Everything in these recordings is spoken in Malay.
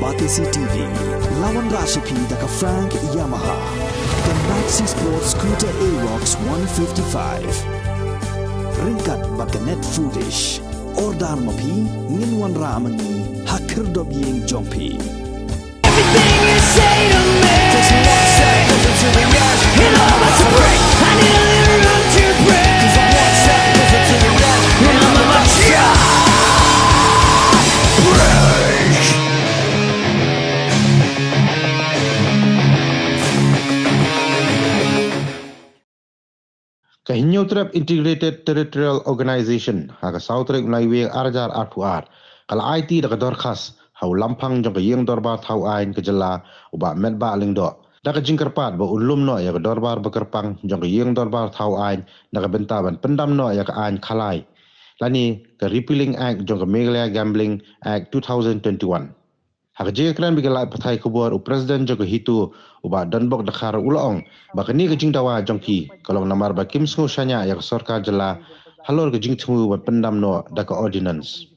Batisi TV, lawan Rashipi daka Frank Yamaha, the Maxi Sports Scooter Aerox 155. Ringkat baganet foodish, ordar mapi, nginwan ramani, hakir dobyeng jompi. Everything you say to me takes me one second to the edge. And all that's a break. I need a little room to breathe. 'Cause I'm one step closer to the edge. And I'm about to break. Kahinyo Trap Integrated Territorial Organization haga Southrik Naiwe Arjar Atuar kala IT daga dorkas hau lampang jong yeng dorbar thau ain kejela uba medba lingdo daga jingkerpat ba ulum no ya dorbar bekerpang jong yeng dorbar thau ain daga bentaban pendam no ya ain khalai lani ke repealing act jong Meghalaya Gambling Act 2021 haga jekran bigala pathai kubur u president jong hitu uba donbok dakhar ulong ba kini ke jingdawa jongki kalong namar ba kim sngo shanya ya sarkar jela halor ke jingthu ba pendam no daga ordinance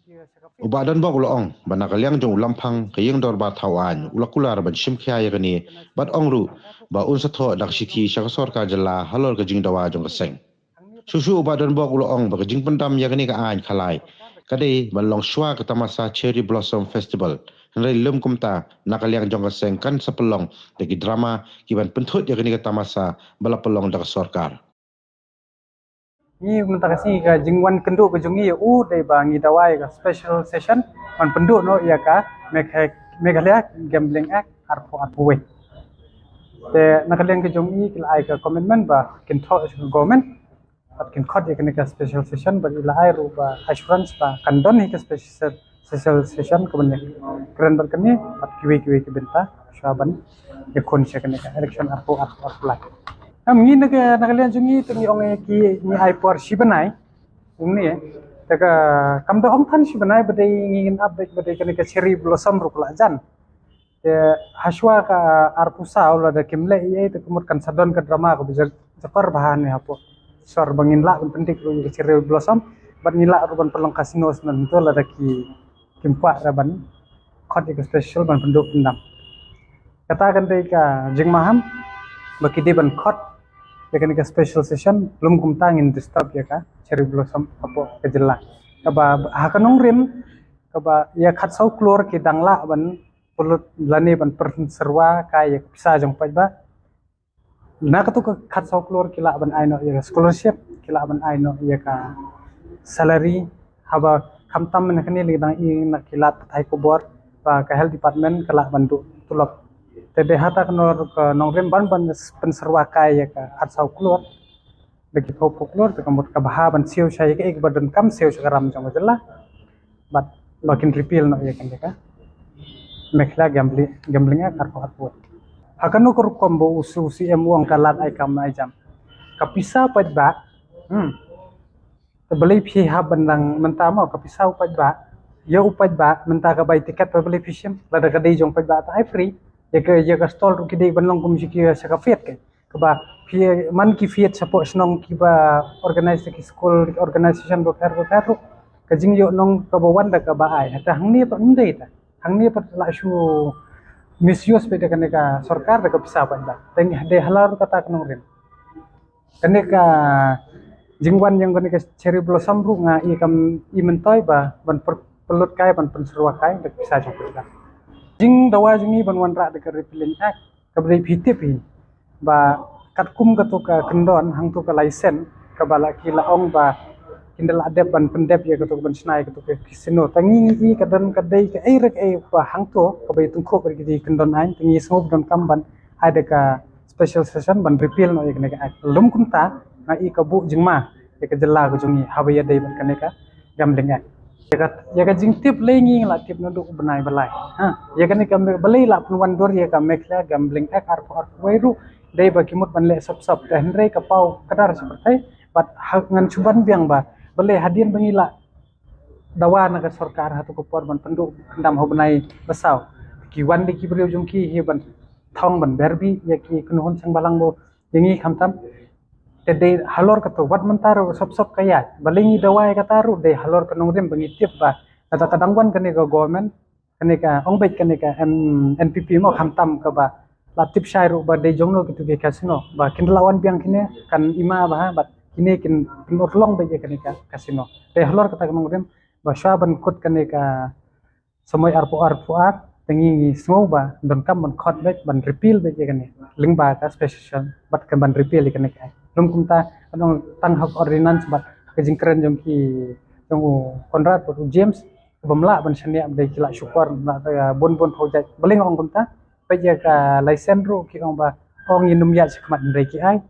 uba dan bok ulong bana kalyang jong lampang kayeng dor ba thawan ulakular ban shimkhya yagani bat ongru ba unsatho dakshithi shakasor ka jalla halor ka jingdawa jong seng susu uba dan bok ulong ba jing pendam yagani ka an khalai kadai ban long shwa ka tamasa cherry blossom festival ngai lum kumta nakalyang jong seng kan sapelong degi drama kiban penthut yagani ka tamasa bala pelong dak sarkar ni mentakasi ka jingwan kendu ke jungi dai bangi dawai ka special session on pendu no ya ka Meghalaya Gambling Act arpo te nakalyang ke jungi kila ai ka commitment ba kin tho government at kin khot ya ka special session ba ila ai ru ba assurance ba kandon hi ka special session ko banya keren bar kani at kiwi ke benta shaban ya kon se ka election arpo lai Kami nagalian jungi tungi onge ki ni ai por sibanai umni taka kamda ong than sibanai badai ngin update badai kani ka cherry blossom rukla jan te haswa ka arpusa ola da kimle ye te kumut kan sadon ka drama ko bijak japar bahan ne hapo sor bangin la pentik ru cherry blossom bat ngila ruban pelong kasino nan to la da ki kimpa raban khot ka special ban penduk pendam kata kan dei ka jingmaham bakidi ban khot Yakan ka special session belum kumtangin disturb ya ka cherry blossom apo kejela kaba hakanong rim kaba ya khatsau klor ki dangla ban pulut lani ban perserwa ka ya bisa jong pajba na ka tu khatsau klor kila ban aino ya scholarship kila ban aino ya ka salary haba khamtam men kani lidang i na kila thai ko bor pa ka health department kala bantu tulok Tede hata kenor ke nongrim ban penserwa kaya ke atsau keluar bagi popo keluar ke kamut ke bahaban siu saya ke ik badan kam siu sekarang jong jela but makin repeal no ya kan ka Meghalaya Gambling arpo arpo akan ukur kombo usu si emuang kalat ai kam ai jam kapisa padba beli pihak bandang mentama kapisa padba ya upadba menta ka bay tiket beli pishim lada kadai jong padba ta ai free ya ka stall ru kidai banlong kum siki sa ka fiat ke ba phi man ki fiat support snong ki ba organize ki school organization bo kar ka jing yo nong ka ba wanda ka ba ai ta hangni pa ndai ta hangni pa la shu misuse pe ka ne ka sarkar ka pisa pa ba teng de halar ka ta knong rin kane ka jingwan yang kane ka cherry blossom ru nga i kam i mentoi ba ban pelut kai ban penserwa kai ka pisa jong Jing dawa jungi banwan rak de repealing act kabri phitip hi ba katkum ka to ka kendon hang to ka license ka bala ki laong ba kindal adep ban pendep ya ka to ban snai ka to ke sino tangi i ka dan ka dei ka ai rek ai ba hang to ka bai tung kho ka di kendon ain tangi sob don kam ban ai de ka special session ban repeal no ikne ka act lum kumta na i ka bu jingma ya ka jella ka jungi habaya dei ban kane ka gambling act ya ka jing tip lengi la tip no duk benai balai ya kan ka balai la penwan dor ya ka Meghalaya Gambling Act arpo wairu dai ba kimut ban le sop dan rei ka pau kadar seperti bat ngan cuban biang ba balai hadian bangila dawa na ka sarkar hatu ko por ban penduk kendam ho benai besau ki wan di ki beriu jungki hi ban thong ban berbi ya ki kunuhon sang balang bo yengi khamtam Tede halor kato wat mentaro sop kaya balingi dawai kataru de halor kanong rim bangitip ba kata kadangwan kani ka government kaneka ong baik kaneka NPP mo hamtam ka ba latip syai ru ba de jongno kitu ke kasino ba kin lawan biang kine kan ima ba bat kini kin long ba je kaneka kasino te hlor kata kanong rem ba syaban kut kaneka semoy arpo tengi semua ba don kam ban khot bet ban repeal be je kane ling ba ka special bat kan ban repeal kane kai lum kumta anong tang hak ordinance bat ke jingkren jong ki jong Konrad James bamla ban shania de kila syukur na bon project beling ong kumta be je ka license ru ki ong ba ong inum ya sikmat de ki ai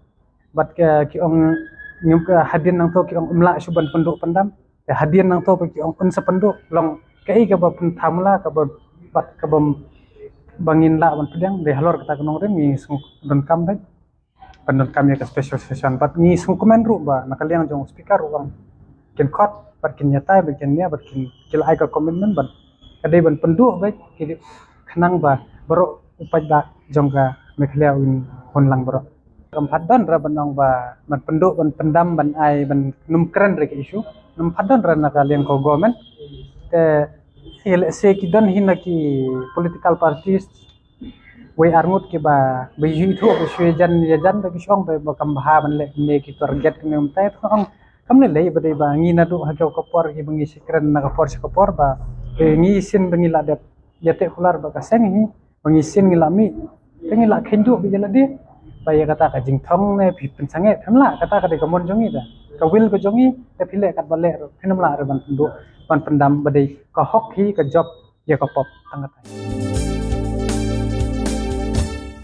bat ki ong nyum ka hadin nang to ki ong umla suban penduk pendam hadin nang to ki ong un sependuk long kai ka ba pun thamla ka ba bat kabam bangin la ban pedang de halor kata kanong rem ni sung don kam baik pandon kam ya ka special session bat ni sung komen ru ba nakaliang jong speaker ru ken khot bat kin nyatai ba ken nia bat kin kil ai ka commitment ban kadai ban pendu baik ki khanang ba baro upai ba jong ka meklia win honlang baro kampat dan ra banong ba ban pendu ban pendam ban ai ban num kren re isu num padan ra nakaliang ko government te se ki dan hina ki political parties we arngut ki ba yu thu be shwe jan ya jan ba ki shong ba kam bha ban le ne ki target ne umtai thong kam le le ba dei ba ngi na du ha ko por ki bangi sikran na ka por ba ngi sin bangi la dat yate khular ba ka seng hi bangi sin ngi la mi tengi la khendu bi jala de ba ya kata ka jing thong ne phi pen sange thamla kata ka de ka mon jongi da ka wil ko jongi te phile kat ba le ro phinam la re ban pendu ban pendam badai ka hok hi ka job ya ka pop tangat